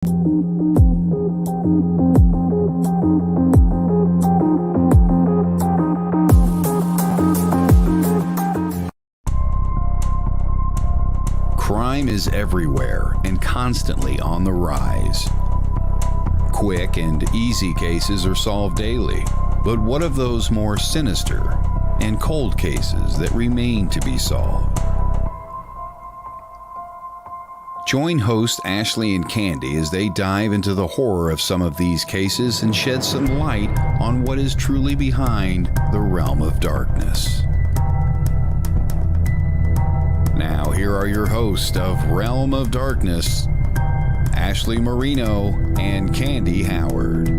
Crime is everywhere and constantly on the rise. Quick and easy cases are solved daily, but what of those more sinister and cold cases that remain to be solved? Join host Ashley and Candy as they dive into the horror of some of these cases and shed some light on what is truly behind the realm of darkness. Now, here are your hosts of Realm of Darkness, Ashley Marino and Candy Howard.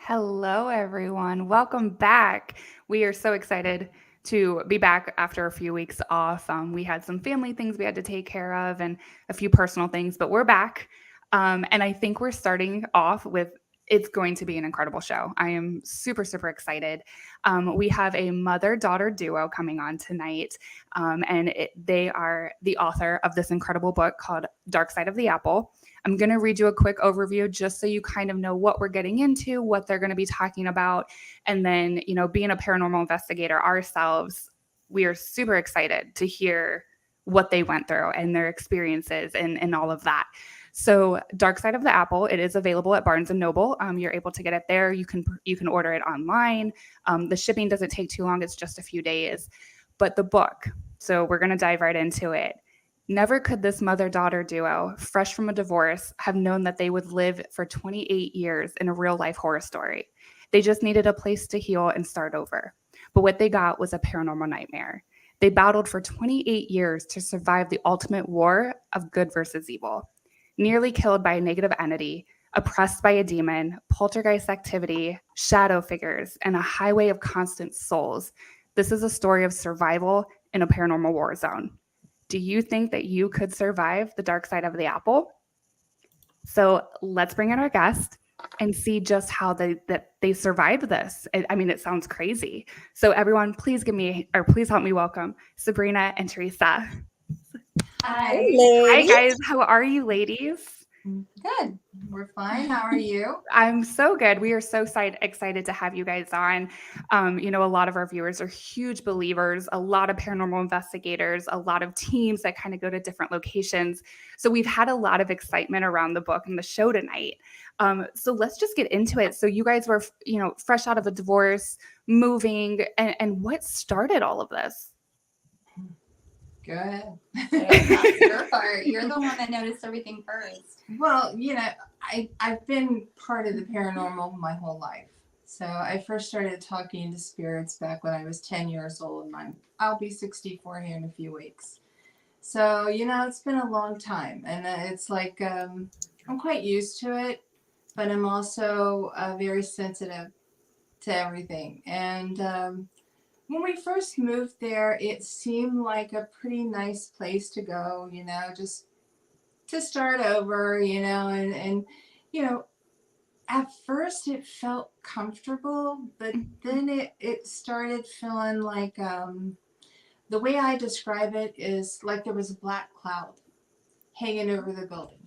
Hello, everyone. Welcome back. We are so excited to be back after a few weeks off. We had some family things we had to take care of and a few personal things, but we're back. And I think we're starting off with it's going to be an incredible show. I am super, super excited. We have a mother-daughter duo coming on tonight, and they are the author of this incredible book called Dark Side of the Apple. I'm going to read you a quick overview just so you kind of know what we're getting into, what they're going to be talking about. And then, being a paranormal investigator ourselves, we are super excited to hear what they went through and their experiences and all of that. So Dark Side of the Apple, it is available at Barnes & Noble. You're able to get it there. You can order it online. The shipping doesn't take too long. It's just a few days. But the book, so we're going to dive right into it. Never could this mother-daughter duo, fresh from a divorce, have known that they would live for 28 years in a real-life horror story. They just needed a place to heal and start over. But what they got was a paranormal nightmare. They battled for 28 years to survive the ultimate war of good versus evil. Nearly killed by a negative entity, oppressed by a demon, poltergeist activity, shadow figures, and a highway of constant souls. This is a story of survival in a paranormal war zone. Do you think that you could survive the dark side of the apple? So let's bring in our guest and see just how they survived this. I mean, it sounds crazy. So everyone, please help me welcome Sabrina and Tresa. Hi. Hi, guys. How are you, ladies? Good. We're fine. How are you? I'm so good. We are so excited to have you guys on. A lot of our viewers are huge believers, a lot of paranormal investigators, a lot of teams that kind of go to different locations. So we've had a lot of excitement around the book and the show tonight. So let's just get into it. So you guys were, fresh out of a divorce, moving, and what started all of this? Go ahead. That's your part. You're the one that noticed everything first. Well, I've been part of the paranormal my whole life. So I first started talking to spirits back when I was 10 years old. I'll be 64 here in a few weeks. So, it's been a long time. And it's like I'm quite used to it, but I'm also very sensitive to everything. And when we first moved there, it seemed like a pretty nice place to go, just to start over, and at first it felt comfortable, but then it started feeling like, the way I describe it is like there was a black cloud hanging over the building.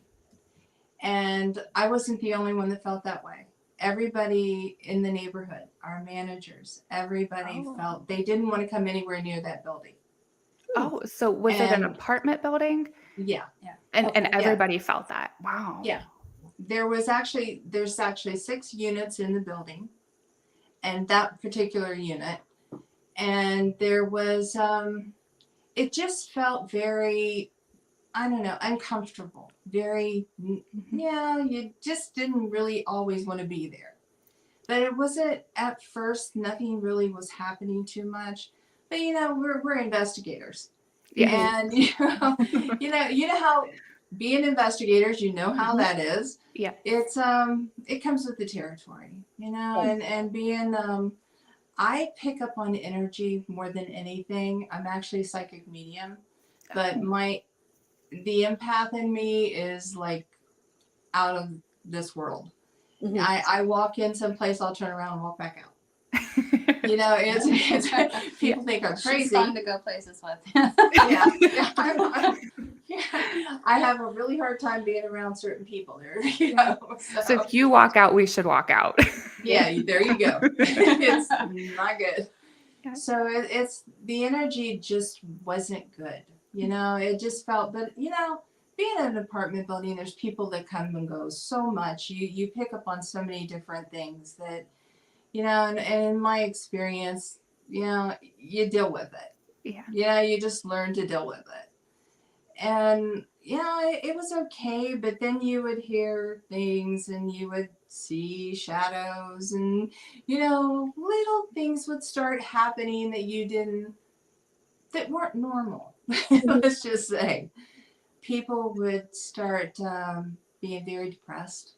And I wasn't the only one that felt that way. Everybody in the neighborhood, our managers, everybody felt they didn't want to come anywhere near that building. Oh, so was it an apartment building? Yeah. And everybody felt that. Wow. Yeah. There's actually 6 units in the building, and that particular unit. And there was, it just felt very, I don't know, uncomfortable. Very, you just didn't really always want to be there. But it wasn't, at first, nothing really was happening too much. But, we're investigators. Yeah. And, you know how being investigators, how that is. Yeah. It's, it comes with the territory, and being, I pick up on energy more than anything. I'm actually a psychic medium, but the empath in me is like out of this world. Mm-hmm. I walk in someplace, I'll turn around and walk back out. You know, it's people think I'm crazy. She's fun to go places with. Yeah. I have a really hard time being around certain people there. You know, So if you walk out, we should walk out. yeah, there you go. It's not good. Yeah. So it's the energy just wasn't good. You know, it just felt, but you know, being in an apartment building, there's people that come and go so much. You pick up on so many different things that, you know, and in my experience, you know, you deal with it. Yeah. Yeah, you just learn to deal with it. And yeah, it was okay, but then you would hear things and you would see shadows and, you know, little things would start happening that weren't normal. Let's just say people would start being very depressed.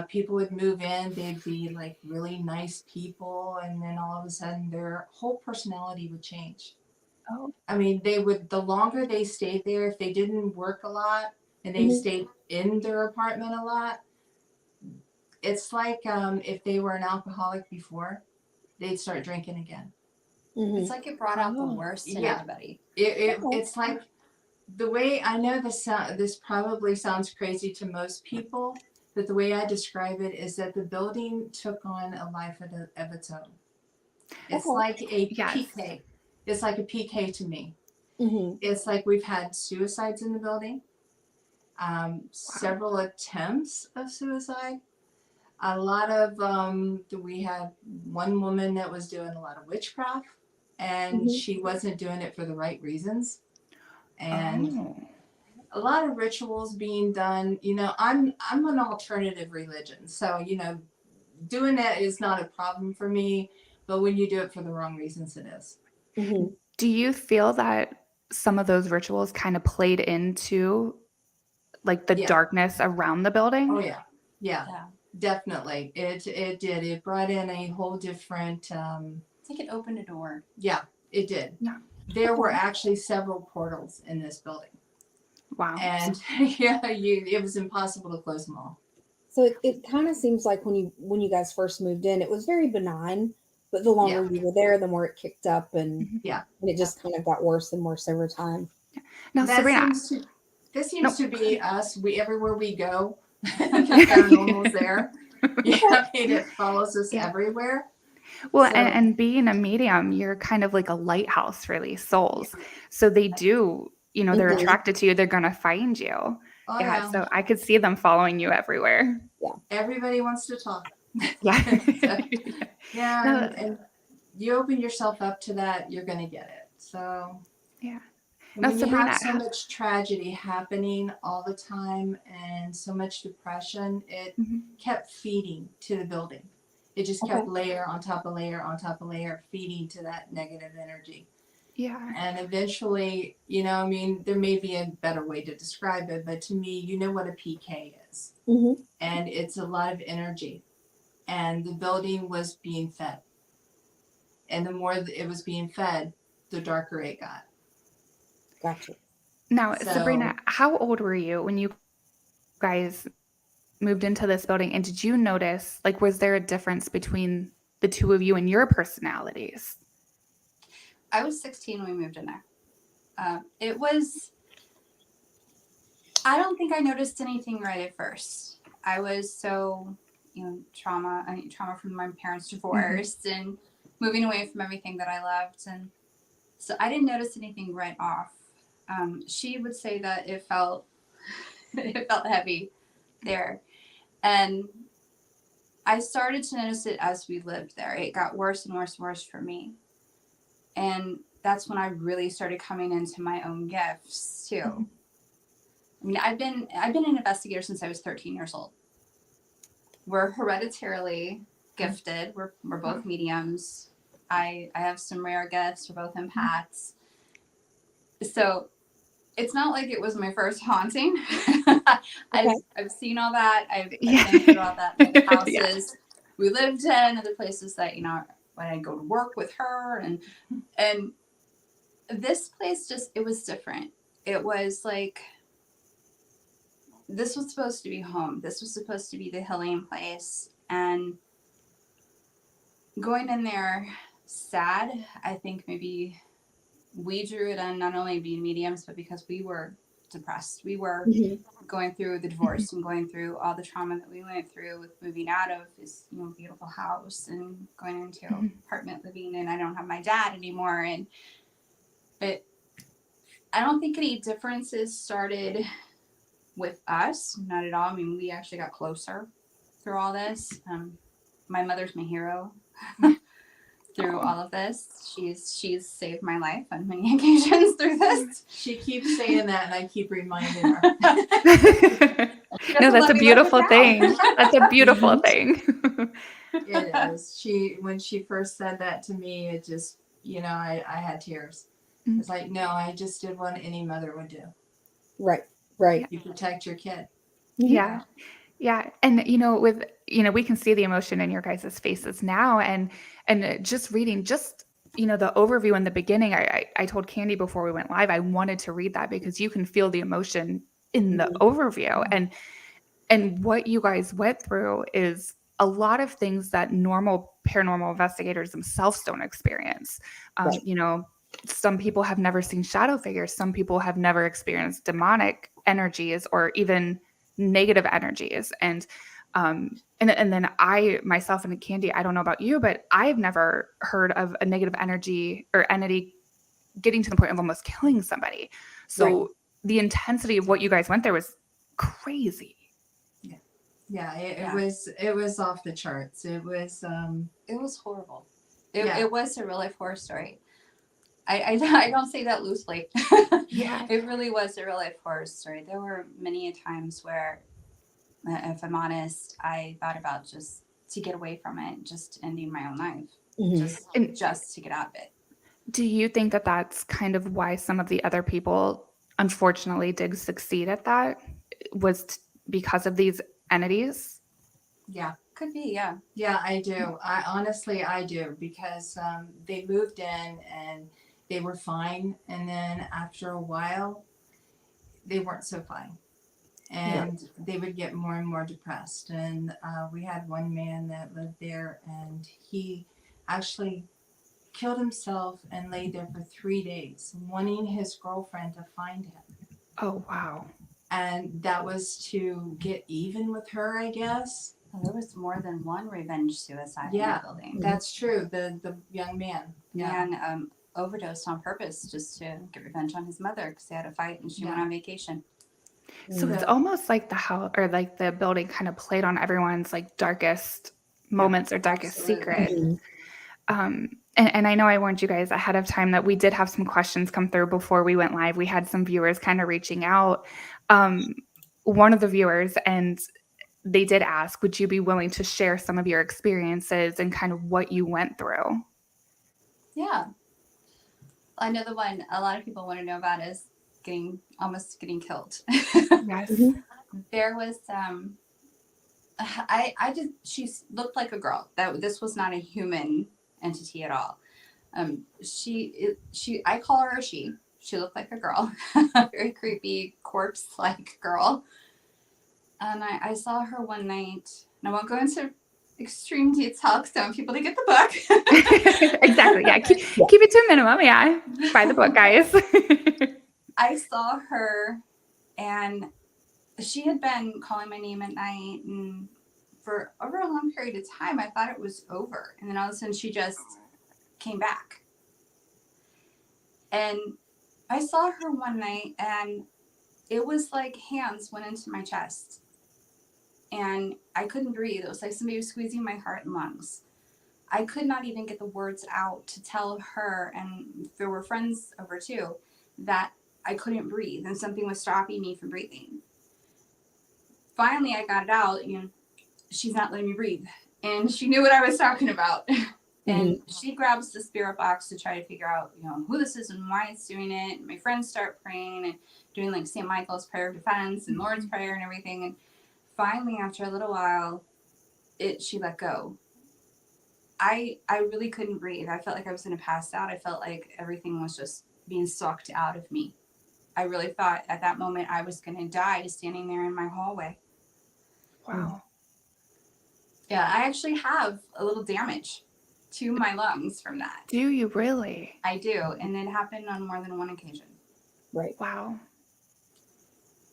People would move in, they'd be like really nice people, and then all of a sudden their whole personality would change. Oh. I mean, the longer they stayed there, if they didn't work a lot and they stayed in their apartment a lot, it's like if they were an alcoholic before, they'd start drinking again. It's like it brought out the worst in everybody. It's like the way I know this probably sounds crazy to most people, but the way I describe it is that the building took on a life of its own. It's like a PK. It's like a PK to me. It's like we've had suicides in the building, several attempts of suicide. A lot of we had one woman that was doing a lot of witchcraft, and she wasn't doing it for the right reasons. And a lot of rituals being done. You know, I'm an alternative religion, so you know, doing that is not a problem for me. But when you do it for the wrong reasons, it is. Do you feel that some of those rituals kind of played into like the darkness around the building? Oh yeah, definitely. It did. It brought in a whole different. It's like it opened a door. Yeah, it did. Yeah. There were actually several portals in this building. Wow. And it was impossible to close them all. So it kind of seems like when you guys first moved in, it was very benign, but the longer you were there, the more it kicked up, and it just kind of got worse and worse over time. Now, Sabrina, this seems to be us. Everywhere we go, the paranormal's there. Yeah, I mean, it follows us everywhere. Well, and being a medium, you're kind of like a lighthouse for these souls. So they do, you know, they're attracted to you. They're going to find you. Oh, So I could see them following you everywhere. Yeah. Everybody wants to talk. Yeah. And you open yourself up to that, you're going to get it. So yeah. When you have so much tragedy happening all the time and so much depression, it kept feeding to the building. It just kept layer on top of layer on top of layer, feeding to that negative energy. Yeah. And eventually, you know, I mean, there may be a better way to describe it, but to me, you know what a PK is. And it's a lot of energy. And the building was being fed. And the more it was being fed, the darker it got. Gotcha. Now, Sabrina, how old were you when you guys moved into this building? And did you notice, like, was there a difference between the two of you and your personalities? I was 16 when we moved in there. I don't think I noticed anything right at first. I was so, you know, trauma from my parents' divorce and moving away from everything that I loved. And so I didn't notice anything right off. She would say that it felt heavy there. And I started to notice it as we lived there. It got worse and worse and worse for me. And that's when I really started coming into my own gifts too. I mean, I've been an investigator since I was 13 years old. We're hereditarily gifted. We're both mediums. I have some rare gifts. We're both empaths. So it's not like it was my first haunting. I've seen all that. I've been through all that in the houses we lived in, other places that, you know, when I go to work with her, and this place it was different. It was like, this was supposed to be home. This was supposed to be the healing place. And going in there sad. I think maybe we drew it on not only being mediums, but because we were depressed. We were going through the divorce and going through all the trauma that we went through with moving out of this, beautiful house and going into apartment living, and I don't have my dad anymore. But I don't think any differences started with us. Not at all. I mean, we actually got closer through all this. My mother's my hero. Through all of this, she's saved my life on many occasions through this. She keeps saying that, and I keep reminding her. No, that's a beautiful thing. That's a beautiful thing. It is. When she first said that to me, it just, I had tears. It's like, no, I just did what any mother would do. Right. You protect your kid. Yeah. And, we can see the emotion in your guys' faces now. And just reading, the overview in the beginning, I told Candy before we went live, I wanted to read that because you can feel the emotion in the overview. And what you guys went through is a lot of things that normal paranormal investigators themselves don't experience. Some people have never seen shadow figures. Some people have never experienced demonic energies or even negative energies. And then I myself and Candy, I don't know about you, but I've never heard of a negative energy or entity getting to the point of almost killing somebody. So the intensity of what you guys went there was crazy. It was off the charts. It was horrible. It was a real life horror story. I don't say that loosely. Yeah. It really was a real life horror story. There were many times where, if I'm honest, I thought about just to get away from it, just ending my own life, just to get out of it. Do you think that that's kind of why some of the other people, unfortunately, did succeed at that? Was because of these entities? Yeah. Could be, yeah. Yeah, I do. I do, because they moved in and they were fine. And then after a while, they weren't so fine. And they would get more and more depressed. And we had one man that lived there, and he actually killed himself and laid there for 3 days, wanting his girlfriend to find him. Oh, wow. And that was to get even with her, I guess. Well, there was more than one revenge suicide in the building. That's true. The young man. Man overdosed on purpose just to get revenge on his mother because they had a fight and she went on vacation. So it's almost like the house or like the building kind of played on everyone's like darkest moments or darkest secret. And I know I warned you guys ahead of time that we did have some questions come through before we went live. We had some viewers kind of reaching out. One of the viewers, and they did ask, would you be willing to share some of your experiences and kind of what you went through? Yeah. I know the one a lot of people want to know about is almost getting killed. Yes. There was she looked like a girl. This was not a human entity at all. I call her a she. She looked like a girl, very creepy corpse-like girl. And I saw her one night, and I won't go into extreme detail because I want people to get the book. Exactly. Yeah. Keep it to a minimum. Yeah. Buy the book, guys. I saw her, and she had been calling my name at night, and for over a long period of time, I thought it was over. And then all of a sudden, she just came back. And I saw her one night, and it was like hands went into my chest. And I couldn't breathe. It was like somebody was squeezing my heart and lungs. I could not even get the words out to tell her, and there were friends over too, that I couldn't breathe and something was stopping me from breathing. Finally, I got it out, and she's not letting me breathe. And she knew what I was talking about. And she grabs the spirit box to try to figure out, who this is and why it's doing it. And my friends start praying and doing like St. Michael's prayer of defense and Lord's prayer and everything. And finally, after a little while, she let go. I really couldn't breathe. I felt like I was going to pass out. I felt like everything was just being sucked out of me. I really thought at that moment I was going to die just standing there in my hallway. Wow. Yeah, I actually have a little damage to my lungs from that. Do you really? I do. And it happened on more than one occasion. Right. Wow.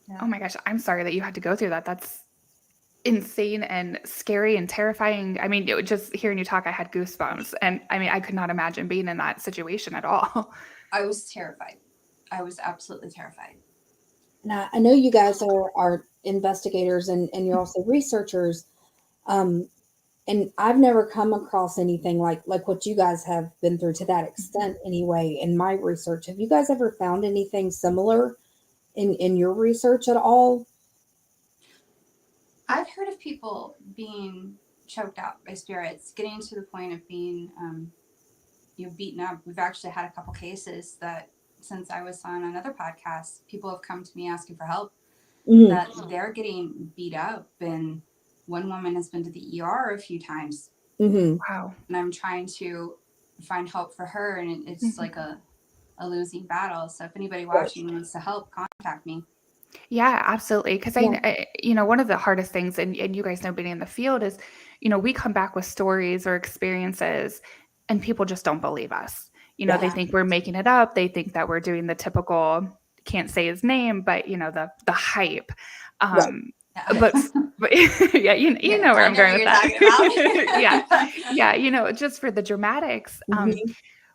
Yeah. Oh my gosh. I'm sorry that you had to go through that. That's insane and scary and terrifying. I mean, just hearing you talk, I had goosebumps. And I mean, I could not imagine being in that situation at all. I was terrified. I was absolutely terrified. Now, I know you guys are investigators and you're also researchers. And I've never come across anything like what you guys have been through to that extent anyway in my research. Have you guys ever found anything similar in your research at all? I've heard of people being choked out by spirits, getting to the point of being beaten up. We've actually had a couple cases that since I was on another podcast, people have come to me asking for help, that they're getting beat up, and one woman has been to the ER a few times. Wow. And I'm trying to find help for her, and it's like a losing battle. So if anybody watching wants to help, contact me. Yeah, absolutely. Because I, one of the hardest things, and you guys know being in the field is, we come back with stories or experiences and people just don't believe us. They think we're making it up. They think that we're doing the typical, can't say his name, but the hype. But yeah, you know where I'm going with that. Yeah, just for the dramatics.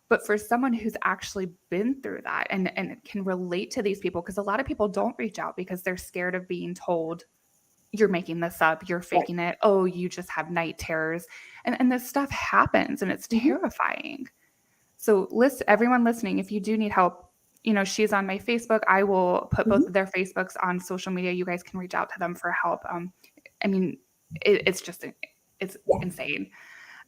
But for someone who's actually been through that and can relate to these people, because a lot of people don't reach out because they're scared of being told, you're making this up, you're faking it. Oh, you just have night terrors. And this stuff happens and it's terrifying. So everyone listening, if you do need help, she's on my Facebook. I will put both of their Facebooks on social media. You guys can reach out to them for help. I mean, it's insane.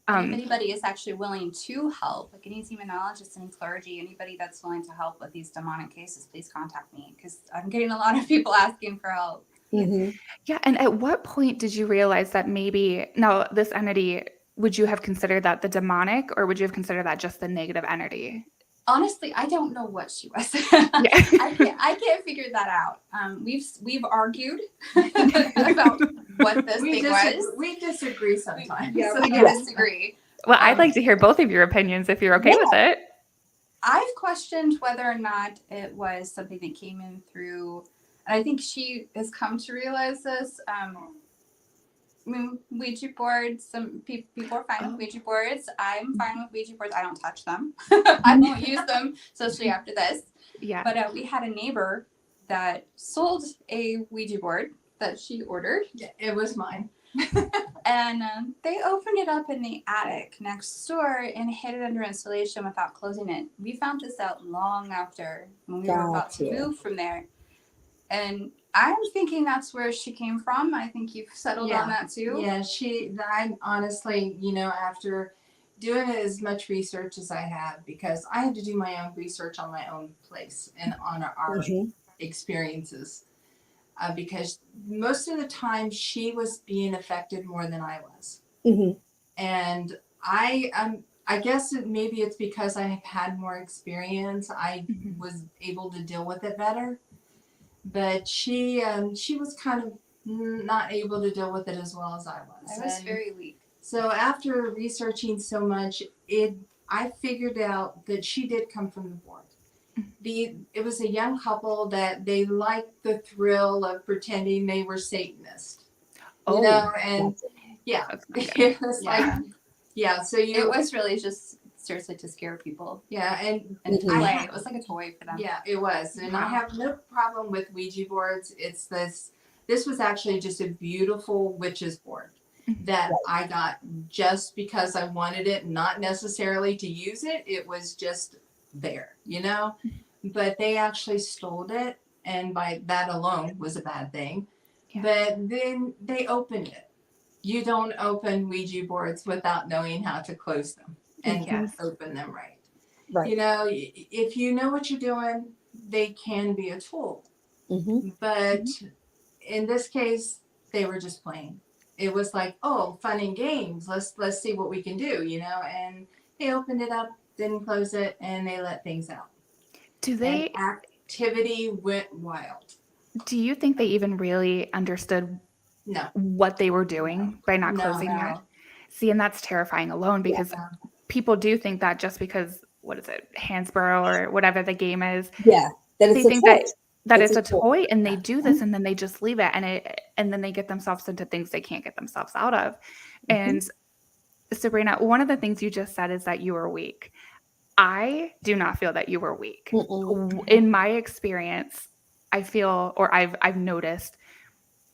If anybody is actually willing to help, like any demonologist, any clergy, anybody that's willing to help with these demonic cases, please contact me, because I'm getting a lot of people asking for help. Yeah. And at what point did you realize that maybe now this entity, would you have considered that the demonic, or would you have considered that just the negative entity? Honestly, I don't know what she was. I can't figure that out. We've argued about what this thing was. We disagree sometimes. We disagree. Well, I'd like to hear both of your opinions if you're okay with it. I've questioned whether or not it was something that came in through, and I think she has come to realize this. Ouija boards, some people are fine with Ouija boards. I'm fine with Ouija boards. I don't touch them. I won't use them, especially after this. Yeah. But we had a neighbor that sold a Ouija board that she ordered. Yeah, it was mine. And they opened it up in the attic next door and hid it under insulation without closing it. We found this out long after when we were about to move from there. And I'm thinking that's where she came from. I think you've settled on that too. Yeah, I honestly, after doing as much research as I have, because I had to do my own research on my own place and on our experiences. Because most of the time she was being affected more than I was. And I guess maybe it's because I have had more experience. I was able to deal with it better. But she was kind of not able to deal with it as well as I was. I was very weak. So after researching so much, I figured out that she did come from the board. It was a young couple that they liked the thrill of pretending they were Satanists. Oh, and it was so it was really just seriously to scare people. Yeah, and to play. It was like a toy for them. Yeah, it was. And I have no problem with Ouija boards. It's this was actually just a beautiful witch's board that I got just because I wanted it, not necessarily to use it. It was just there, but they actually stole it, and by that alone was a bad thing. But then they opened it. You don't open Ouija boards without knowing how to close them and open them right. If you know what you're doing, they can be a tool. But in this case, they were just playing. It was like, oh, fun and games. Let's see what we can do, and they opened it up, didn't close it, and they let things out. And activity went wild. Do you think they even really understood what they were doing by not closing that? See, and that's terrifying alone, because people do think that just because, what is it, Hansborough or whatever the game is, Yeah, that they it's a think toy. that It's it's a a toy. toy, and they do this and then they just leave it, and then they get themselves into things they can't get themselves out of. And Sabrina, one of the things you just said is that you were weak. I do not feel that you were weak. In my experience, I feel, or I've noticed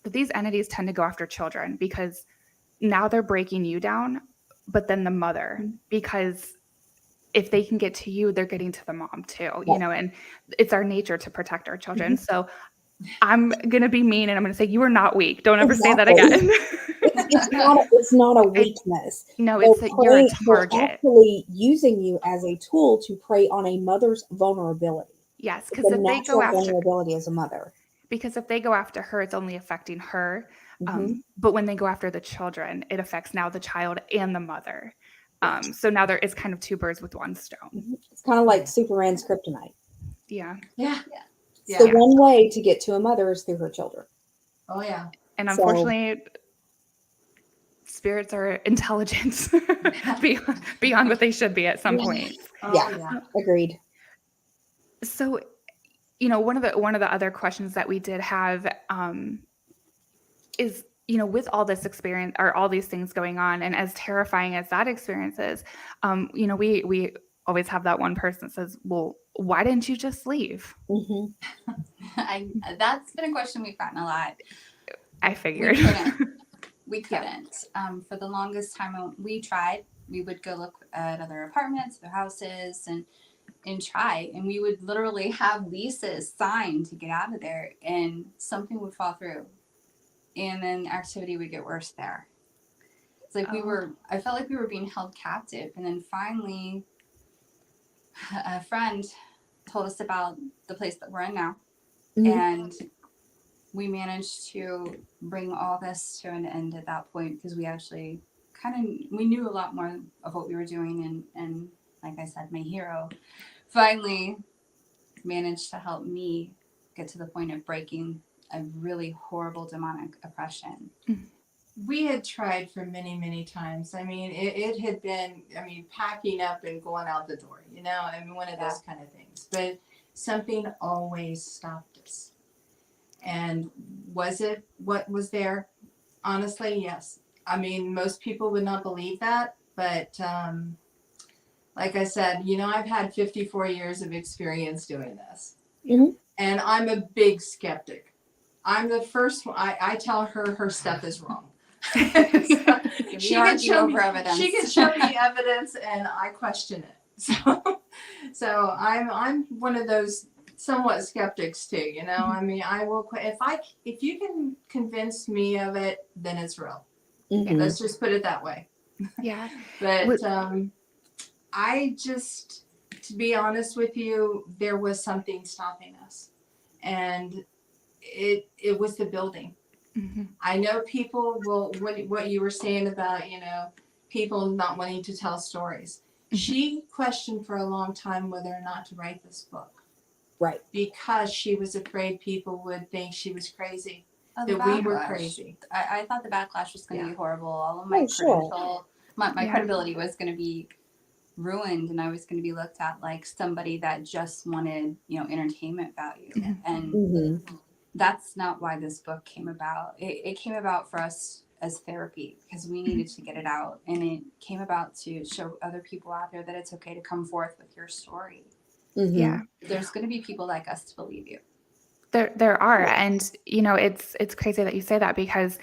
that these entities tend to go after children because now they're breaking you down, but then the mother, because if they can get to you, they're getting to the mom too, you know, and it's our nature to protect our children. So I'm going to be mean and I'm going to say, you are not weak. Don't ever say that again. It's not a weakness. No, it's that you're a target. They're actually using you as a tool to prey on a mother's vulnerability. Yes, because if they go after vulnerability as a mother. Because if they go after her, it's only affecting her. But when they go after the children, it affects now the child and the mother. So now there is kind of two birds with one stone. It's kind of like Superman's kryptonite. Yeah. The one way to get to a mother is through her children. Oh yeah. And unfortunately, spirits are intelligent beyond what they should be at some point. Agreed. So, you know, one of the other questions that we did have is, you know, with all this experience or all these things going on, and as terrifying as that experience is, you know, we always have that one person that says, well, why didn't you just leave? That's been a question we've gotten a lot. I figured. We couldn't. For the longest time, we tried. We would go look at other apartments, other houses, and try. And we would literally have leases signed to get out of there, and something would fall through. And then activity would get worse there. It's like I felt like we were being held captive. And then finally, a friend told us about the place that we're in now. And we managed to bring all this to an end at that point because we actually we knew a lot more of what we were doing. And like I said, my hero finally managed to help me get to the point of breaking a really horrible demonic oppression. We had tried for many, many times. I mean, it had been, packing up and going out the door, you know, one of those kind of things. But something always stopped us. And was it what was there? Honestly, yes. I mean, most people would not believe that. But like I said, you know, I've had 54 years of experience doing this. And I'm a big skeptic. I'm the first one. I tell her stuff is wrong. She can show me evidence and I question it. So I'm one of those somewhat skeptics too, you know. I mean, I will if you can convince me of it, then it's real. Let's just put it that way. Yeah. But I just, to be honest with you, there was something stopping us, and it was the building. I know people will, what you were saying about, you know, people not wanting to tell stories. She questioned for a long time whether or not to write this book. Right. Because she was afraid people would think she was crazy. Oh, that we were crazy. I thought the backlash was going to be horrible. All of my credibility was going to be ruined, and I was going to be looked at like somebody that just wanted, you know, entertainment value. And that's not why this book came about. It came about for us as therapy because we needed to get it out, and it came about to show other people out there that it's okay to come forth with your story. Yeah, there's going to be people like us to believe you. There are, and you know, it's crazy that you say that because,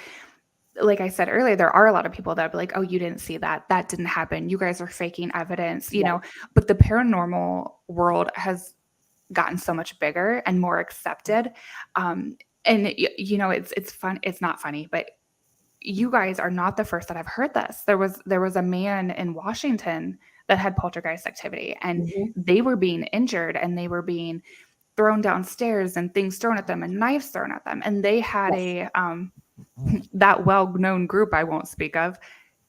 like I said earlier, there are a lot of people that be like, "Oh, you didn't see that. That didn't happen. You guys are faking evidence." You know, but the paranormal world has gotten so much bigger and more accepted. And you know, it's fun. It's not funny, but you guys are not the first that I've heard this. There was a man in Washington that had poltergeist activity, and they were being injured, and they were being thrown downstairs, and things thrown at them, and knives thrown at them, and they had that well-known group I won't speak of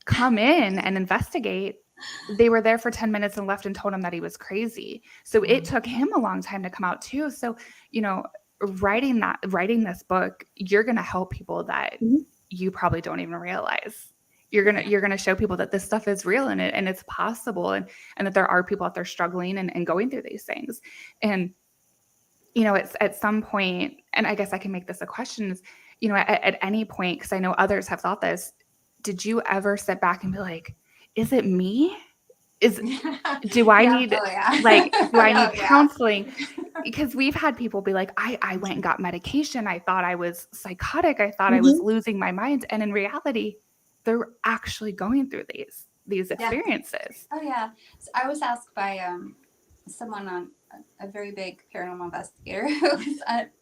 come in and investigate. They were there for 10 minutes and left and told him that he was crazy. So it took him a long time to come out too. So, you know, writing this book, you're going to help people that you probably don't even realize. You're gonna show people that this stuff is real and it's possible, and that there are people out there struggling and going through these things. And it's at some point, and I guess I can make this a question, is, at any point, because I know others have thought this, did you ever sit back and be like, is it me? Do I need counseling? Because we've had people be like, I went and got medication. I thought I was psychotic. I thought I was losing my mind. And in reality, they're actually going through these experiences. Oh yeah. So I was asked by someone on a very big paranormal investigator whose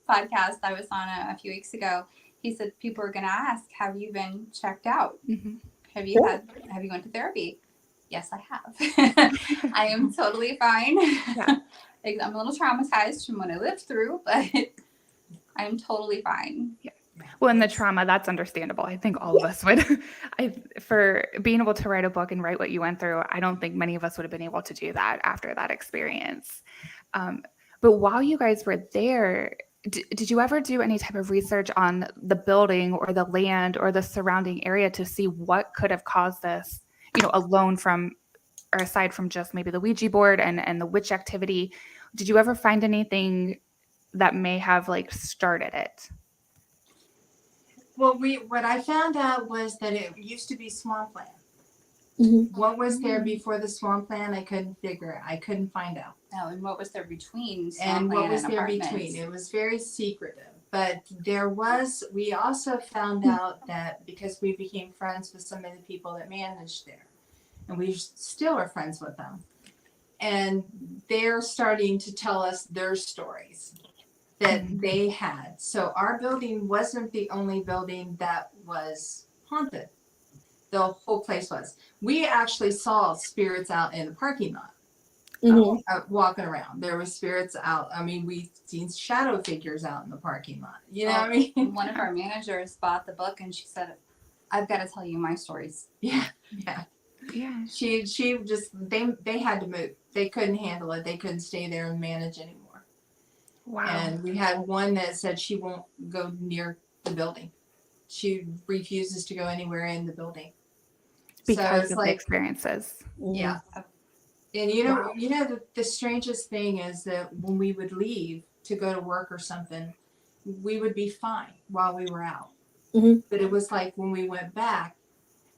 podcast I was on a few weeks ago. He said people are going to ask, have you been checked out? Mm-hmm. Have you went to therapy? Yes, I have. I am totally fine. Yeah. I'm a little traumatized from what I lived through, but I'm totally fine. Yeah. Well, and the trauma, that's understandable. I think all of us would. For being able to write a book and write what you went through, I don't think many of us would have been able to do that after that experience. But while you guys were there, did you ever do any type of research on the building or the land or the surrounding area to see what could have caused this, alone from, or aside from just maybe the Ouija board and the witch activity? Did you ever find anything that may have started it? Well, what I found out was that it used to be swampland. Mm-hmm. What was there before the swampland? I couldn't figure it. I couldn't find out. Oh, and what was there between swampland and what was and there between? It was very secretive. But we also found out that because we became friends with some of the people that managed there, and we still are friends with them, and they're starting to tell us their stories that they had. So our building wasn't the only building that was haunted. The whole place was. We actually saw spirits out in the parking lot, walking around. There were spirits out. I mean, we've seen shadow figures out in the parking lot. You know what I mean? One of our managers bought the book and she said, I've got to tell you my stories. Yeah. She just, they had to move. They couldn't handle it. They couldn't stay there and manage anymore. Wow. And we had one that said she won't go near the building. She refuses to go anywhere in the building. Because of the experiences. Yeah. And the strangest thing is that when we would leave to go to work or something, we would be fine while we were out. Mm-hmm. But it was like when we went back,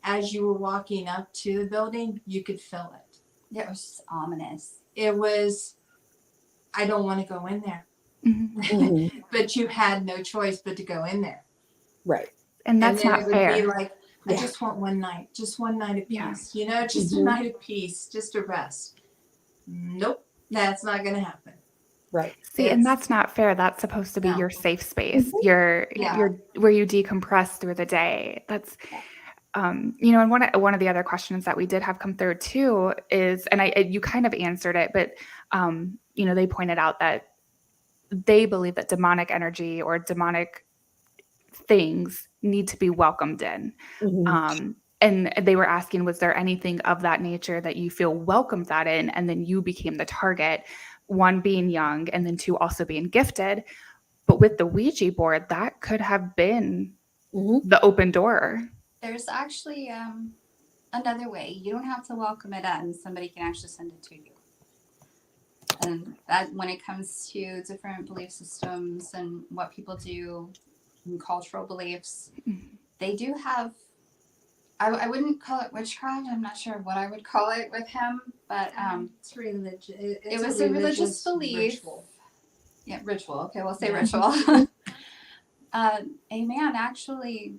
as you were walking up to the building, you could feel it. Yeah, it was just ominous. It was, I don't want to go in there. Mm-hmm. But you had no choice but to go in there. Right. And that's not fair. Be like, I just want one night of peace, just a night of peace, just a rest. Nope, that's not going to happen. Right. See, and that's not fair. That's supposed to be your safe space. Your where you decompress through the day. That's, and one of the other questions that we did have come through too is, and you kind of answered it, but they pointed out that they believe that demonic energy or demonic things need to be welcomed in. Mm-hmm. And they were asking, was there anything of that nature that you feel welcomed that in, and then you became the target, one being young and then two also being gifted. But with the Ouija board, that could have been the open door. There's actually another way. You don't have to welcome it in. Somebody can actually send it to you. And that, when it comes to different belief systems and what people do and cultural beliefs, they do have, I wouldn't call it witchcraft. I'm not sure what I would call it with him, but it's religion. It was a religious belief. Ritual. Yeah, ritual. Okay, we'll say ritual. A man actually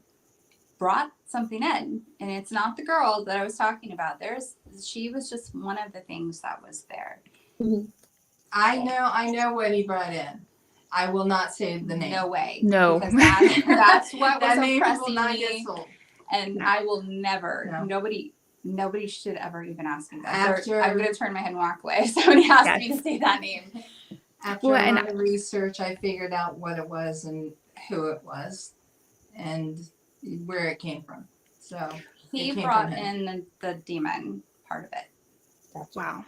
brought something in, and it's not the girl that I was talking about. She was just one of the things that was there. Mm-hmm. I know what he brought in. I will not say the name. No way. No. Because that's what was name oppressing will not me. Get sold. And No. I will never. No. Nobody should ever even ask me that. After, I'm going to turn my head and walk away. Somebody asked me to say that name. After a lot of research, I figured out what it was and who it was and where it came from. So he brought in the demon part of it. Wow.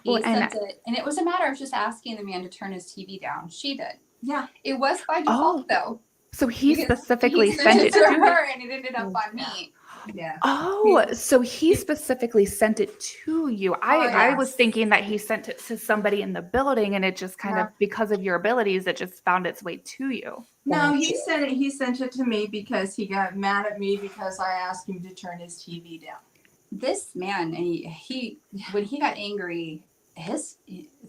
Well, and it was a matter of just asking the man to turn his TV down. She did. Yeah. It was by default, though. So he specifically sent it to her, and it ended up on me. Yeah. Oh, so he specifically sent it to you. I was yes. thinking that he sent it to somebody in the building, and it just kind No. of, because of your abilities, it just found its way to you. No, Thank he you. sent it. He sent it to me because he got mad at me because I asked him to turn his TV down. This man, he when he got angry, it's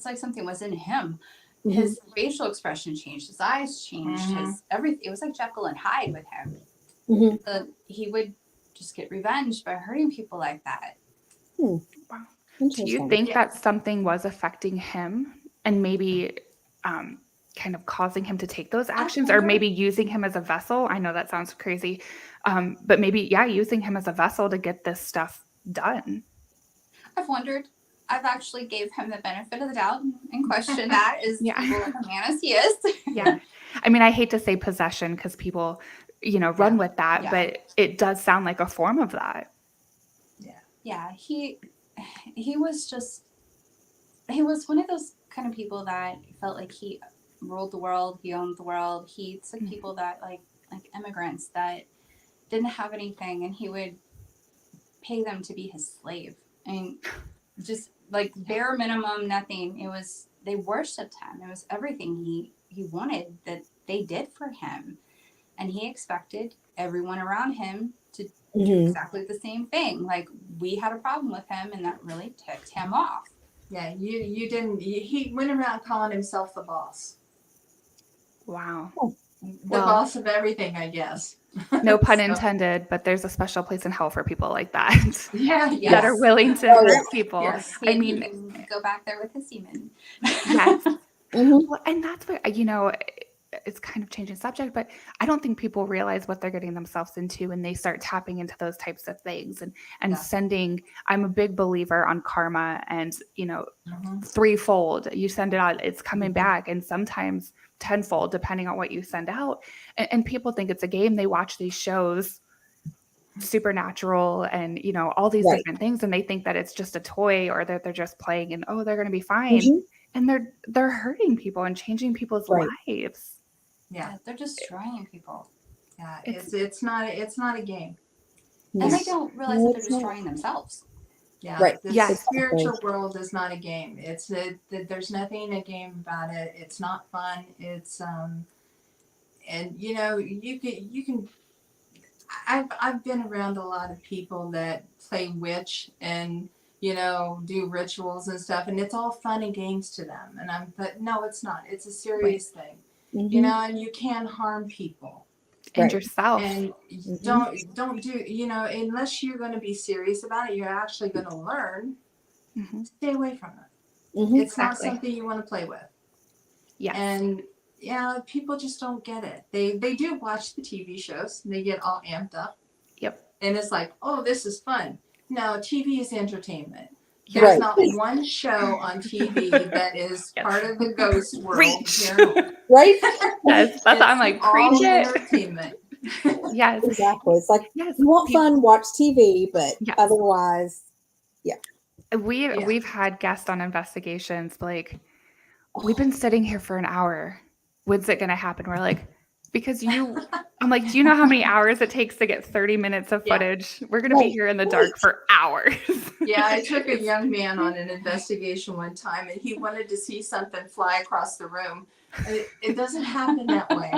like something was in him. Mhm. His facial expression changed, his eyes changed, Mhm. his everything. It was like Jekyll and Hyde with him. Mhm. He would just get revenge by hurting people like that. Do you Interesting. think that something was affecting him and maybe kind of causing him to take those actions, or wonder. maybe using him as a vessel? I know that sounds crazy, but maybe, using him as a vessel to get this stuff done. I've wondered. I've actually gave him the benefit of the doubt and questioned that as Yeah. evil of a man as he is. Yeah. I mean, I hate to say possession because people, run with that, Yeah. but it does sound like a form of that. Yeah, he was one of those kind of people that felt like he ruled the world, he owned the world. It's like people that like immigrants that didn't have anything, and he would pay them to be his slave, and just like bare minimum, nothing. They worshipped him. It was everything he wanted that they did for him, and he expected everyone around him to do Mhm. exactly the same thing. Like, we had a problem with him, and that really ticked him off. Yeah, you didn't. He went around calling himself the boss. Wow. The Well, boss of everything, I guess. no pun So, intended, but there's a special place in hell for people like that. Yeah, Yes. That are willing to Oh, hurt yes. people. Yes. I He mean, can go back there with his semen. yes. Mhm. Well, and that's what, it's kind of changing subject, but I don't think people realize what they're getting themselves into when they start tapping into those types of things and Yeah. sending. I'm a big believer on karma, and Mhm. threefold. You send it out, it's coming Mhm. back, and sometimes tenfold, depending on what you send out. And people think it's a game. They watch these shows, Supernatural, and all these Right. different things, and they think that it's just a toy, or that they're just playing, and they're going to be fine. Mhm. And they're hurting people and changing people's Right. lives. Yeah, They're destroying people. yeah. It's- It's not a game. And they Yes. don't realize No, that they're it's not. destroying themselves. Yeah, Right. the Yes. spiritual world is not a game. There's nothing a game about it. It's not fun. It's and you can. I've been around a lot of people that play witch and do rituals and stuff, and it's all fun and games to them. But no, it's not. It's a serious thing. Mhm. And you can harm people. and Right. yourself. And Mhm. don't do unless you're going to be serious about it. You're actually going to learn. Mhm. Stay away from it. Mhm. It's not Exactly. something you want to play with. Yes. And people just don't get it. They do watch the TV shows and they get all amped up. Yep. And it's like, oh, this is fun. No, TV is entertainment. Yes. There's Right. not one show on TV that is Yes. part of the ghost world. Reach. Right? Yes, that's I'm like, It's all preach it. entertainment. Yes. Exactly. It's like, Yes. you want fun, watch TV, but Yes. otherwise, We've had guests on investigations like, we've been sitting here for an hour. When's it going to happen? We're like, because I'm like, do you know how many hours it takes to get 30 minutes of Yeah. footage? We're going to be Right. here in the dark for hours. Yeah, I took a young man on an investigation one time, and he wanted to see something fly across the room. And it doesn't happen that way.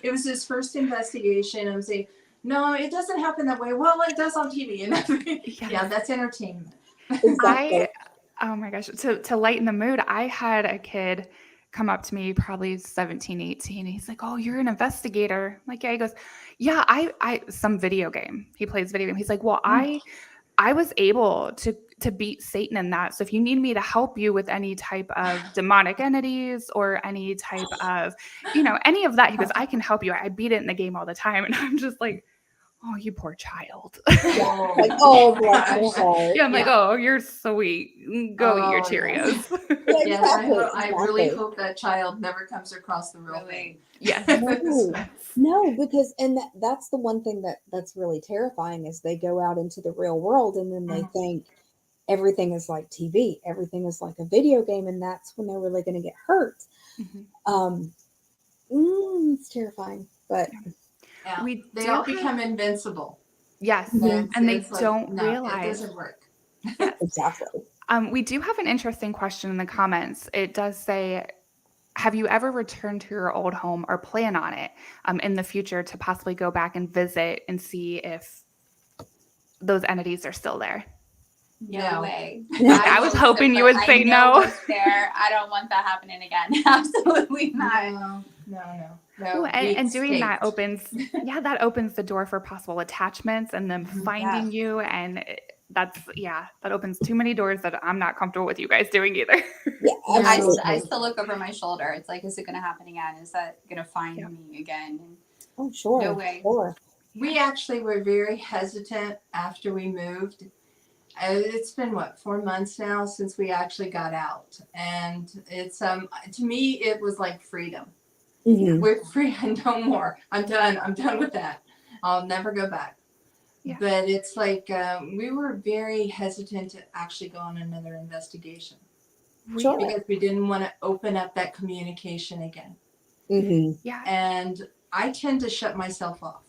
It was his first investigation. I was saying, no, it doesn't happen that way. Well, it does on TV. And yeah, that's entertainment. exactly. Oh my gosh, to lighten the mood, I had a kid come up to me, probably 17, 18. And he's like, oh, you're an investigator. I'm like, yeah. He goes, yeah, I some video game. He plays video game. He's like, well, I was able to beat Satan in that. So if you need me to help you with any type of demonic entities or any type of, any of that, he goes, I can help you. I beat it in the game all the time. And I'm just like, oh, you poor child. Yeah. Like, oh, bless your heart. Yeah, I'm like, Yeah. oh, you're sweet. Go eat your Cheerios. Yeah, Yes, exactly. I really hope that child never comes across the real thing. Yes. No, because that's the one thing that's really terrifying is they go out into the real world and then they think everything is like TV, everything is like a video game, and that's when they're really going to get hurt. Mhm. It's terrifying, but Yeah. We They do all have- become invincible. Yes. Mhm. And they It's like, don't no, it realize. doesn't work. Exactly. We do have an interesting question in the comments. It does say, have you ever returned to your old home or plan on it in the future to possibly go back and visit and see if those entities are still there? No No. way. I was will hoping you would say I know no. what's there. I don't want that happening again. Absolutely not. No. Ooh, and doing that escaped. that opens the door for possible attachments and them finding you. And that opens too many doors that I'm not comfortable with you guys doing either. Yeah, absolutely. I still look over my shoulder. It's like, is it going to happen again? Is that going to find Yeah. me again? And Oh, sure. No way. Sure. We actually were very hesitant after we moved. It's been 4 months now since we actually got out, and it's to me it was like freedom. Mhm. We're free and no more. I'm done with that. I'll never go back. Yeah. But it's like we were very hesitant to actually go on another investigation Sure. because we didn't want to open up that communication again. Mhm. Yeah. And I tend to shut myself off.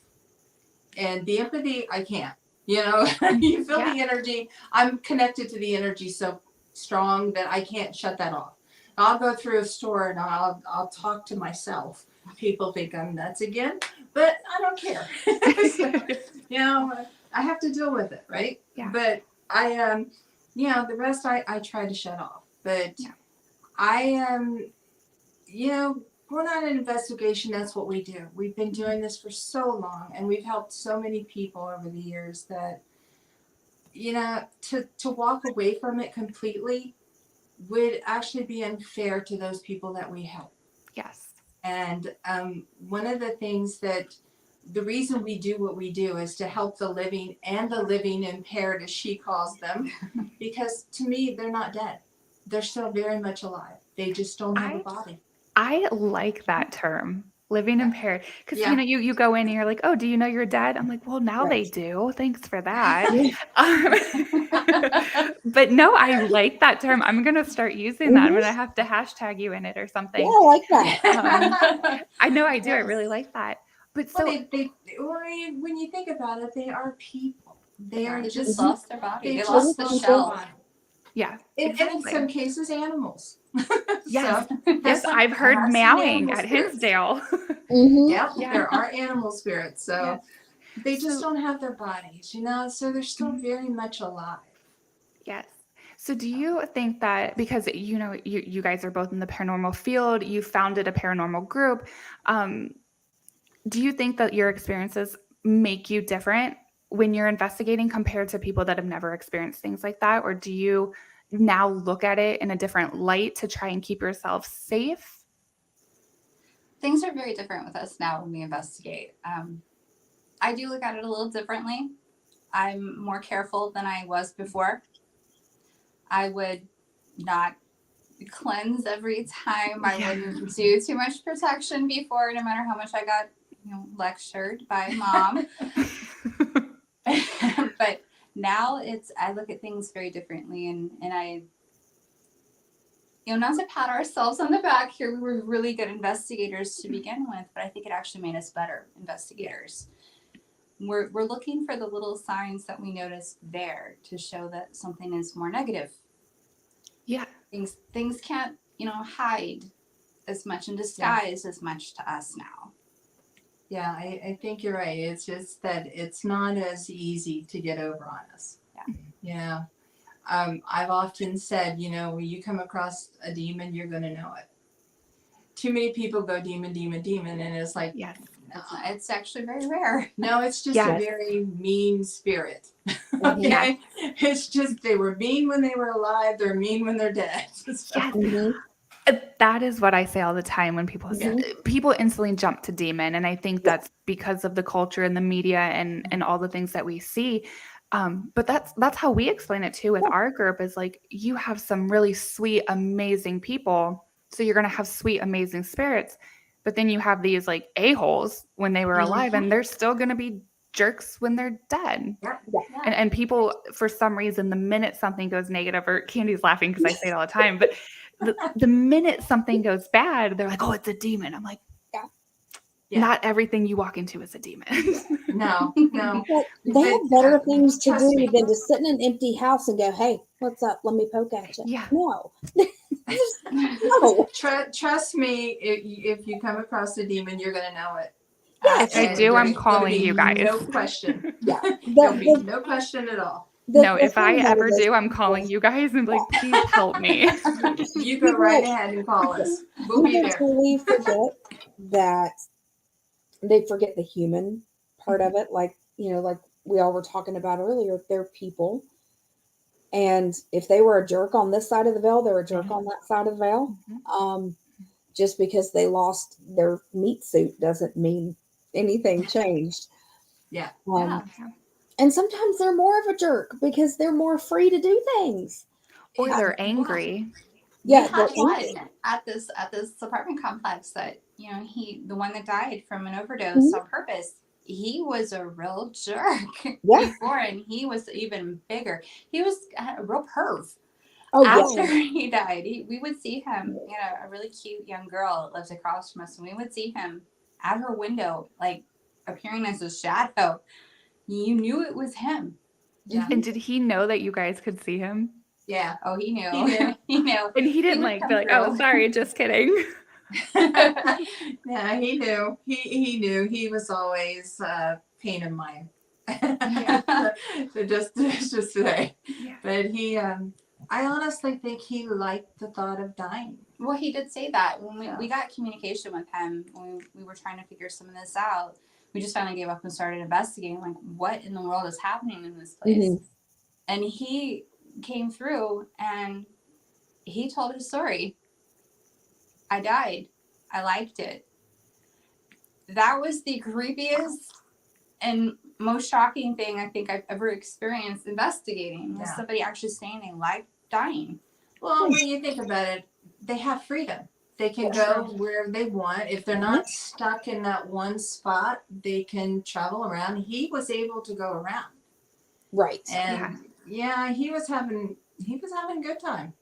And the empathy, I can't. You know, you feel the energy. I'm connected to the energy so strong that I can't shut that off. I'll go through a store and I'll talk to myself. People think I'm nuts again, but I don't care. So, you know, I have to deal with it, right? Yeah. But I the rest I try to shut off. But I going on an investigation, that's what we do. We've been doing this for so long, and we've helped so many people over the years that, to walk away from it completely would actually be unfair to those people that we help. Yes. And one of the things the reason we do what we do is to help the living and the living impaired, as she calls them, because to me, they're not dead. They're still very much alive. They just don't have a body. I like that term, living impaired, because you go in and you're like, oh, do you know you're dead? I'm like, well, now they do. Thanks for that. But no, I like that term. I'm gonna start using that. I'm gonna have to hashtag you in it or something. Yeah, I like that. I know I do. I really like that. But so when you think about it, they are people. They just lost their body. They just lost the lost shell. their body. yeah, And in exactly. some cases, animals. Yes, So, yes, I've heard seen meowing animal at spirits. Hinsdale. Mhm. Yeah, there are animal spirits. So they just So- don't have their bodies, so they're still very much alive. Yes. So do you think that because you guys are both in the paranormal field, you founded a paranormal group, do you think that your experiences make you different when you're investigating compared to people that have never experienced things like that? Or do you now look at it in a different light to try and keep yourself safe? Things are very different with us now when we investigate. I do look at it a little differently. I'm more careful than I was before. I would not cleanse every time. I wouldn't do too much protection before, no matter how much I got, lectured by mom. But now I look at things very differently, and I, not to pat ourselves on the back here, we were really good investigators to begin with, but I think it actually made us better investigators. We're looking for the little signs that we noticed there to show that something is more negative. Yeah. Things can't, hide as much and disguise as much to us now. Yeah, I think you're right. It's just that it's not as easy to get over on us. Yeah. I've often said, when you come across a demon, you're going to know it. Too many people go demon, demon, demon, and it's like, Yes. It's actually very rare. No, it's just a very mean spirit. Okay? Yes. It's just they were mean when they were alive. They're mean when they're dead. So, Yes. Mhm. That is what I say all the time when people people instantly jump to demon, and I think that's because of the culture and the media and all the things that we see. But that's how we explain it too with our group is like you have some really sweet, amazing people, so you're gonna have sweet, amazing spirits, but then you have these like a-holes when they were alive, and they're still gonna be jerks when they're dead. Yeah. And people, for some reason, the minute something goes negative, or Candy's laughing because I say it all the time, but the minute something goes bad, they're like, oh, it's a demon. I'm like, not everything you walk into is a demon. No. Well, they But, have better things to trust do me. than to sit in an empty house and go, "Hey, what's up? Let me poke at you." Yeah. No. No. Trust me, if you come across a demon, you're gonna know it. Yeah. I do. I'm There's gonna calling be you guys. No question. Yeah. There'll be no question at all. No, The if I thing about ever it is do, I'm calling you guys and be like, please help me. You go right ahead and call us. We'll be people there. truly forget that they forget the human part of it. Like, like we all were talking about earlier, they're people. And if they were a jerk on this side of the veil, they're a jerk on that side of the veil. Just because they lost their meat suit doesn't mean anything changed. Yeah. And sometimes they're more of a jerk because they're more free to do things. Or they're angry. Yeah, we had one at this apartment complex that the one that died from an overdose on purpose. He was a real jerk before, and he was even bigger. He was a real perv. After he died, we would see him. A really cute young girl that lives across from us, and we would see him at her window, like appearing as a shadow. You knew it was him. Yeah. And did he know that you guys could see him? Yeah. Oh, he knew. He knew. And he didn't be like, oh, sorry, just kidding. Yeah, he knew. He knew. He was always pain in mind. So just today. Yeah. But he, I honestly think he liked the thought of dying. Well, he did say that when we got communication with him when we were trying to figure some of this out. We just finally gave up and started investigating, like, what in the world is happening in this place? And he came through and he told his story. I died. I liked it. That was the creepiest and most shocking thing I think I've ever experienced investigating. Was somebody actually saying they liked dying. Well, when you think about it, they have freedom. They can go wherever they want. If they're not stuck in that one spot, they can travel around. He was able to go around. Right. And he was having a good time.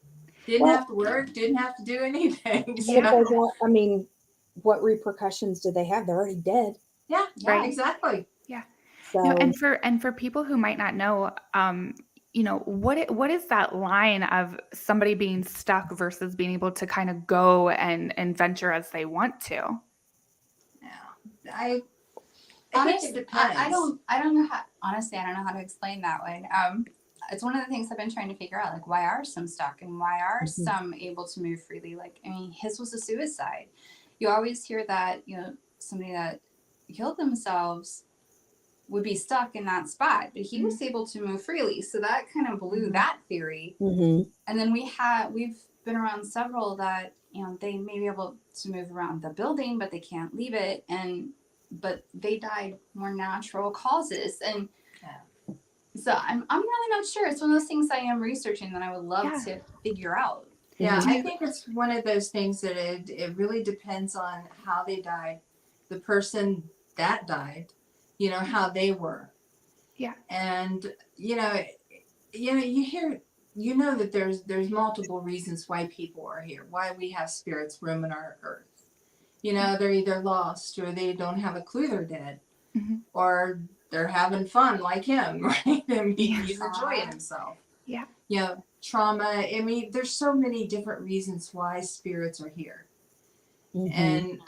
Didn't have to work, didn't have to do anything. I mean, what repercussions do they have? They're already dead. Yeah, exactly. Yeah. So, no, and for people who might not know, what is that line of somebody being stuck versus being able to kind of go and venture as they want to? Yeah, I honestly, think it depends. I don't know how. Honestly, I don't know how to explain that one. It's one of the things I've been trying to figure out. Like, why are some stuck and why are some able to move freely? Like, I mean, his was a suicide. You always hear that somebody that killed themselves would be stuck in that spot, but he was able to move freely. So that kind of blew that theory. And then we've been around several that, they may be able to move around the building, but they can't leave it. But they died more natural causes. And so I'm really not sure. It's one of those things I am researching that I would love to figure out. Yeah, I think it's one of those things that it really depends on how they died, the person that died, how they were. Yeah. And, you hear, that there's multiple reasons why people are here, why we have spirits roaming our earth. They're either lost or they don't have a clue they're dead or they're having fun like him, right? And he's enjoying himself. Yeah. Trauma. I mean, there's so many different reasons why spirits are here. And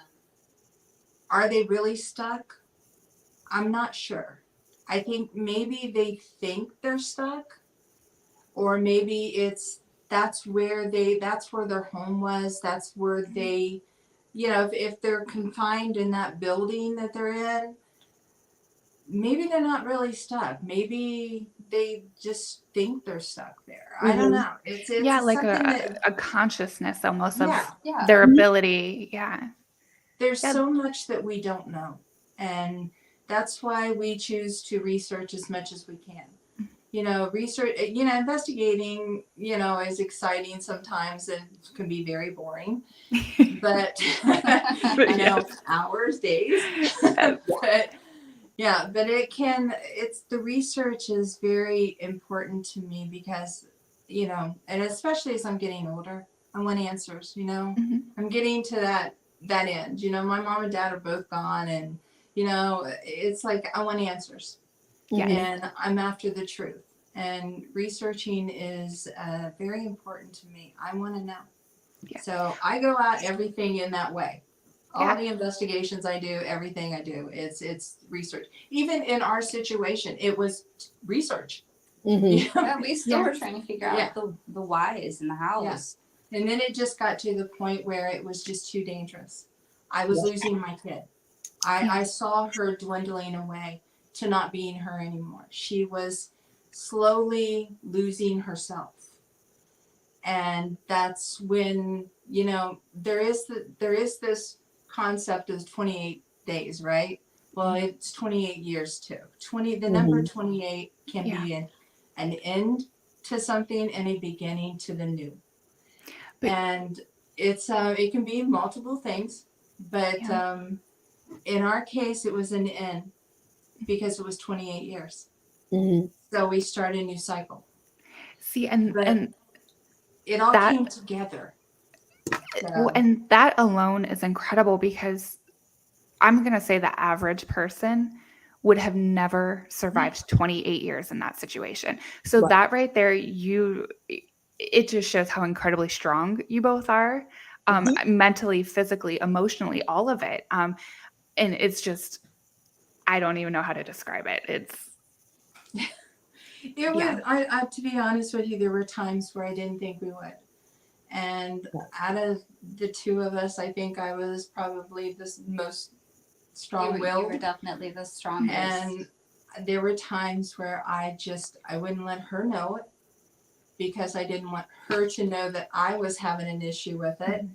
are they really stuck? I'm not sure. I think maybe they think they're stuck, or maybe that's where their home was. That's where they, if they're confined in that building that they're in, maybe they're not really stuck. Maybe they just think they're stuck there. I don't know. It's like a consciousness almost of their ability. Yeah. There's so much that we don't know. And that's why we choose to research as much as we can. Investigating, is exciting sometimes and can be very boring. But, hours, days. But the research is very important to me because, and especially as I'm getting older, I want answers, I'm getting to that end. You know, my mom and dad are both gone, and you know, it's like I want answers. Yes. And I'm after the truth. And researching is very important to me. I want to know. Yeah. So I go out everything in that way. All Yeah. the investigations I do, everything I do, it's research. Even in our situation, it was research. Mhm. You know? Yeah, we still Yeah. were trying to figure out the whys and the hows. And then it just got to the point where it was just too dangerous. I was Yeah. losing my kid. I saw her dwindling away to not being her anymore. She was slowly losing herself. And that's when, you know, there is this concept of 28 days, right? Well, it's 28 years too. The number 28 can be an end to something and a beginning to the new. And it's it can be multiple things, but in our case it was an end because it was 28 years. Mhm. So we started a new cycle. See, and it all that- came together. well, and that alone is incredible, because I'm going to say the average person would have never survived 28 years in that situation. So Right. that right there, it just shows how incredibly strong you both are, mentally, physically, emotionally, all of it. And it's just, I don't even know how to describe it. It was, I to be honest with you, there were times where I didn't think we would. And out of the two of us, I think I was probably the most strong-willed. You were definitely the strongest. And there were times where I wouldn't let her know it because I didn't want her to know that I was having an issue with it.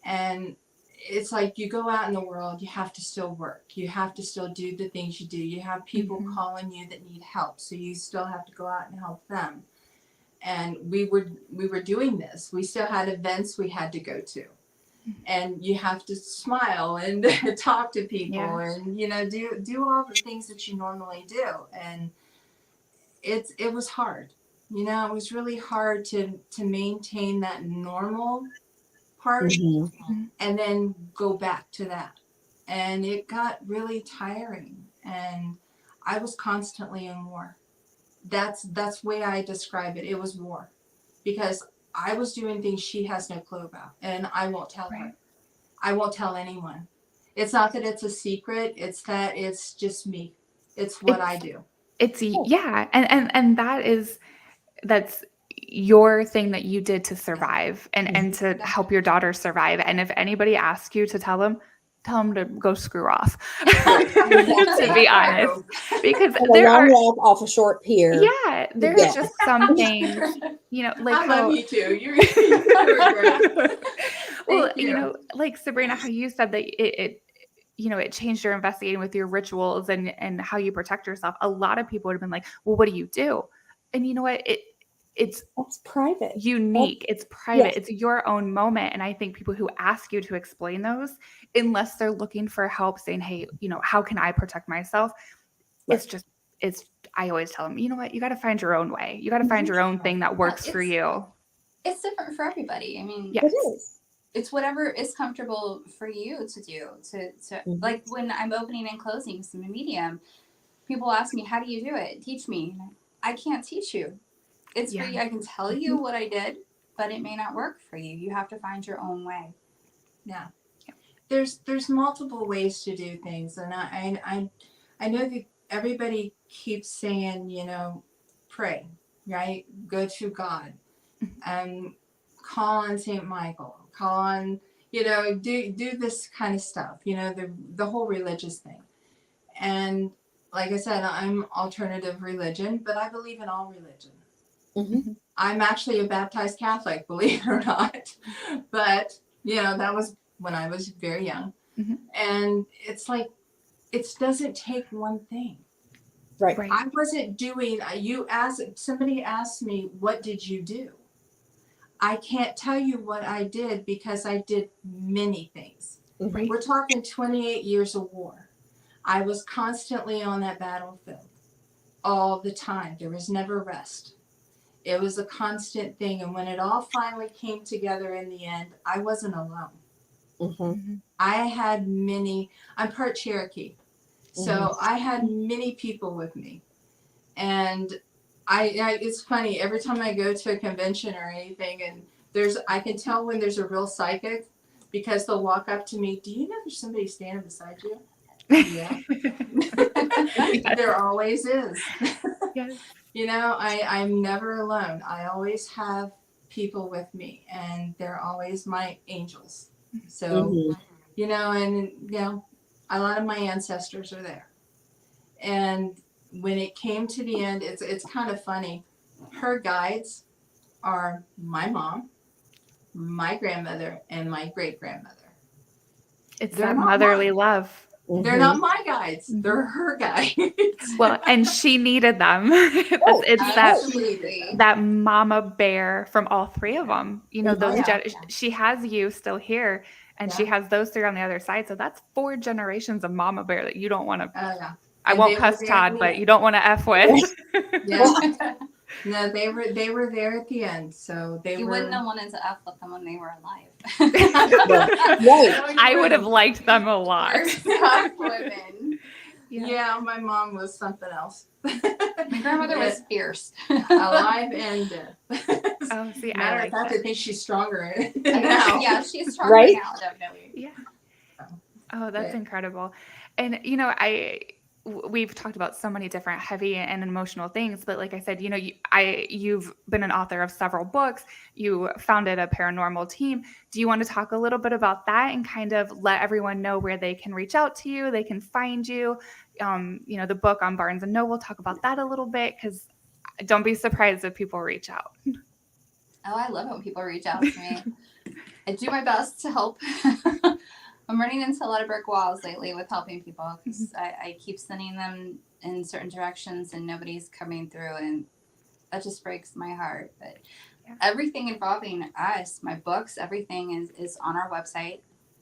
And it's like you go out in the world, you have to still work. You have to still do the things you do. You have people calling you that need help, so you still have to go out and help them. And we were doing this. We still had events we had to go to. And you have to smile and talk to people and, you know, do all the things that you normally do. And it was hard. You know, it was really hard to maintain that normal part and then go back to that. And it got really tiring. And I was constantly in war. That's the way I describe it. It was war. Because I was doing things she has no clue about. And I won't tell her. I won't tell anyone. It's not that it's a secret. It's that it's just me. It's what I do. It's and that's your thing that you did to survive and to help your daughter survive. And if anybody asks you to tell them to go screw off. To be honest, because there are walk off a short pier. Yeah, there's just some things, you know, like I love you too. You're great. Well, you know, like Sabrina, how you said that it you know, it changed your investigating with your rituals and how you protect yourself. A lot of people would have been like, well, what do you do? And you know what? It's private. Unique. It's private. It's your own moment. And I think people who ask you to explain those, unless they're looking for help saying, hey, you know, how can I protect myself? I always tell them, you know what? You got to find your own way. You got to find your own thing that works for you. It's different for everybody. I mean, yes. It is. It's whatever is comfortable for you to do. Like when I'm opening and closing some medium, people ask me, how do you do it? Teach me. I can't teach you. It's for you. I can tell you what I did, but it may not work for you. You have to find your own way. Yeah. There's multiple ways to do things. And I know that everybody keeps saying, you know, pray, right? Go to God. Call on St. Michael. Call on, you know, do this kind of stuff, you know, the whole religious thing. And like I said, I'm alternative religion, but I believe in all religion. I'm actually a baptized Catholic, believe it or not. But, you know, that was when I was very young. And it's like, it doesn't take one thing. Right. I wasn't doing, somebody asked me, what did you do? I can't tell you what I did because I did many things. We're talking 28 years of war. I was constantly on that battlefield all the time. There was never rest. It was a constant thing. And when it all finally came together in the end, I wasn't alone. Mm-hmm. I had many, I'm part Cherokee. So I had many people with me. And I it's funny, every time I go to a convention or anything, and I can tell when there's a real psychic because they'll walk up to me, do you know there's somebody standing beside you? Yeah. There always is. Yes. You know, I'm never alone. I always have people with me, and they're always my angels. So, you know, and, you know, a lot of my ancestors are there. And when it came to the end, it's kind of funny. Her guides are my mom, my grandmother, and my great-grandmother. It's They're that not motherly mine. love. They're not my guides. They're her guides. Well, and she needed them. It's that mama bear from all three of them. You know, those she has you still here, and she has those three on the other side. So that's 4 generations of mama bear that you don't want to. I won't cuss Todd, but you don't want to F with. Yeah. No, they were there at the end, so you wouldn't have wanted to F with them when they were alive. I would have liked them a lot. Women. Yeah, my mom was something else. My grandmother was fierce, alive and dead. Oh, see, matter of fact, I think she's stronger now. Yeah, she's stronger now, definitely. Yeah. Oh, that's incredible. And you know, we've talked about so many different heavy and emotional things, but like I said, you know, you've been an author of several books. You founded a paranormal team. Do you want to talk a little bit about that and kind of let everyone know where they can reach out to you, they can find you? You know, the book on Barnes and Noble, talk about that a little bit, because don't be surprised if people reach out. Oh, I love it when people reach out to me. I do my best to help. I'm running into a lot of brick walls lately with helping people, because I keep sending them in certain directions and nobody's coming through, and that just breaks my heart. But everything involving us, my books, everything is on our website,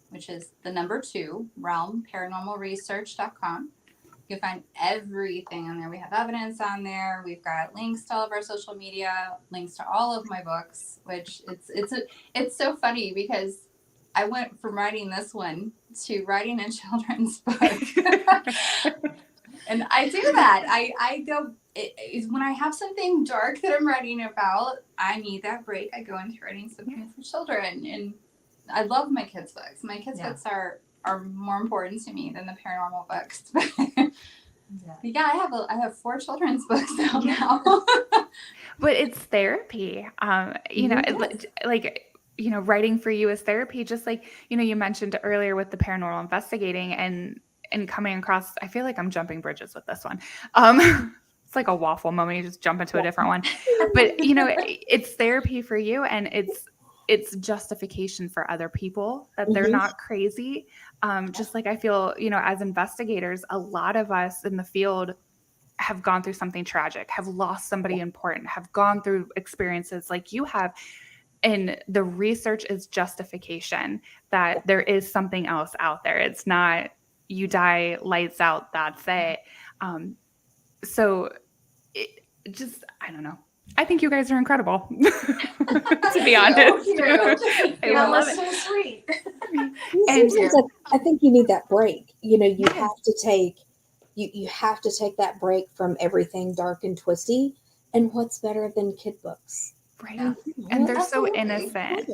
which is the number 2, realmparanormalresearch.com. You can find everything on there. We have evidence on there. We've got links to all of our social media, links to all of my books, which it's so funny because I went from writing this one to writing a children's book. And I do that. I go, when I have something dark that I'm writing about, I need that break. I go into writing something for children. And I love my kids' books. My kids' books are more important to me than the paranormal books. I have 4 children's books now. But it's therapy. You know, like, you know, writing for you is therapy, just like, you know, you mentioned earlier with the paranormal investigating and coming across, I feel like I'm jumping bridges with this one. It's like a waffle moment. You just jump into a different one, but you know, it's therapy for you, and it's justification for other people that they're not crazy. Just like I feel, you know, as investigators, a lot of us in the field have gone through something tragic, have lost somebody important, have gone through experiences like you have. And the research is justification that there is something else out there. It's not you die, lights out, that's it. So it just, I don't know. I think you guys are incredible, to be honest. I love it. So sweet. And I think you need that break. You know, you have to take that break from everything dark and twisty. And what's better than kid books? Right. Yeah. And they're so innocent.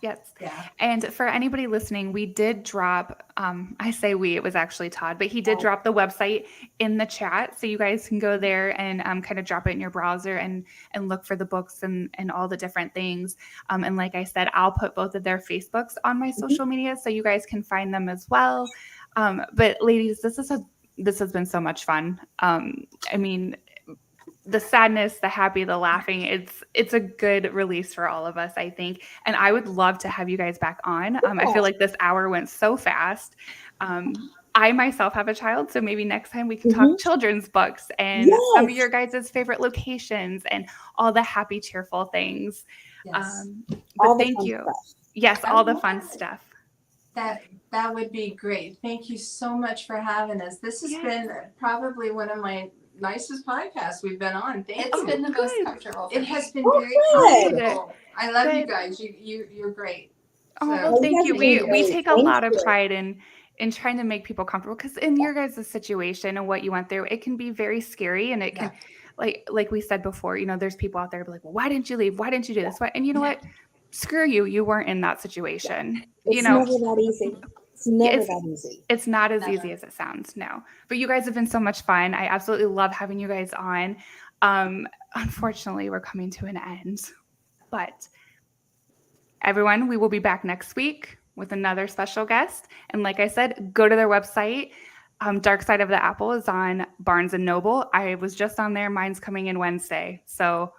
Yes. Yeah. And for anybody listening, we did drop, I say we, it was actually Todd, but he did drop the website in the chat. So you guys can go there and kind of drop it in your browser and look for the books and all the different things. And like I said, I'll put both of their Facebooks on my social media so you guys can find them as well. But ladies, this has been so much fun. I mean, the sadness, the happy, the laughing, it's a good release for all of us, I think. And I would love to have you guys back on. I feel like this hour went so fast. I myself have a child, so maybe next time we can talk children's books and some of your guys' favorite locations and all the happy, cheerful things. Yes. But thank you. Stuff. Yes, all the fun stuff. That would be great. Thank you so much for having us. This has been probably one of my nicest podcasts we've been on. It's been the most comfortable. It has been very comfortable. I love you guys. You're great. Oh, So- well, Well, you thank guys you. are We doing we great. take a Thank lot of you. pride in trying to make people comfortable because in your guys' situation and what you went through, it can be very scary and it can like we said before, there's people out there like, well, why didn't you leave? Why didn't you do this? Why? And you know what? Screw you. You weren't in that situation. It's never that easy. It's never it's- that easy. It's not as Never. easy as it sounds, no. But you guys have been so much fun. I absolutely love having you guys on. Unfortunately, we're coming to an end. But everyone, we will be back next week with another special guest. And like I said, go to their website. Dark Side of the Apple is on Barnes & Noble. I was just on there. Mine's coming in Wednesday. So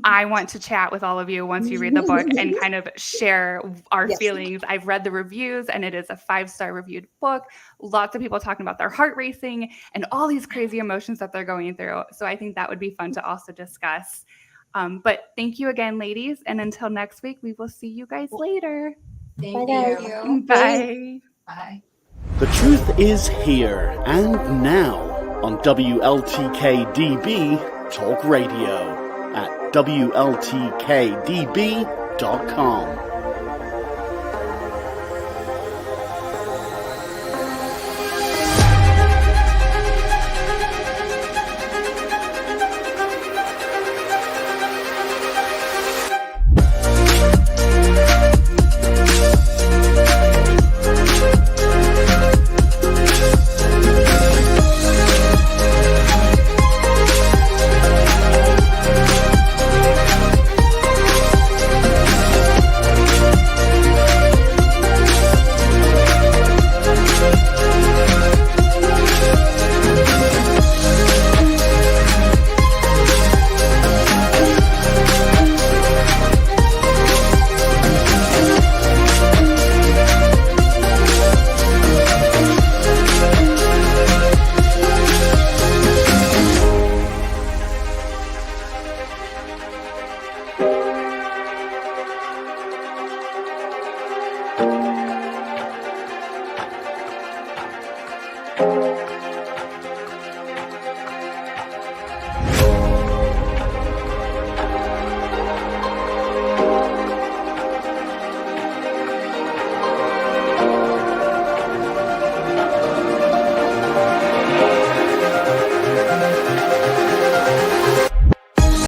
I want to chat with all of you once you read the book and kind of share our Yes. feelings. I've read the reviews and it is a 5-star reviewed book. Lots of people talking about their heart racing and all these crazy emotions that they're going through. So I think that would be fun to also discuss. But thank you again, ladies. And until next week, we will see you guys later. Thank Bye, you. guys. Bye. Bye. The truth is here and now on WLTK-DB Talk Radio at WLTK-DB.com.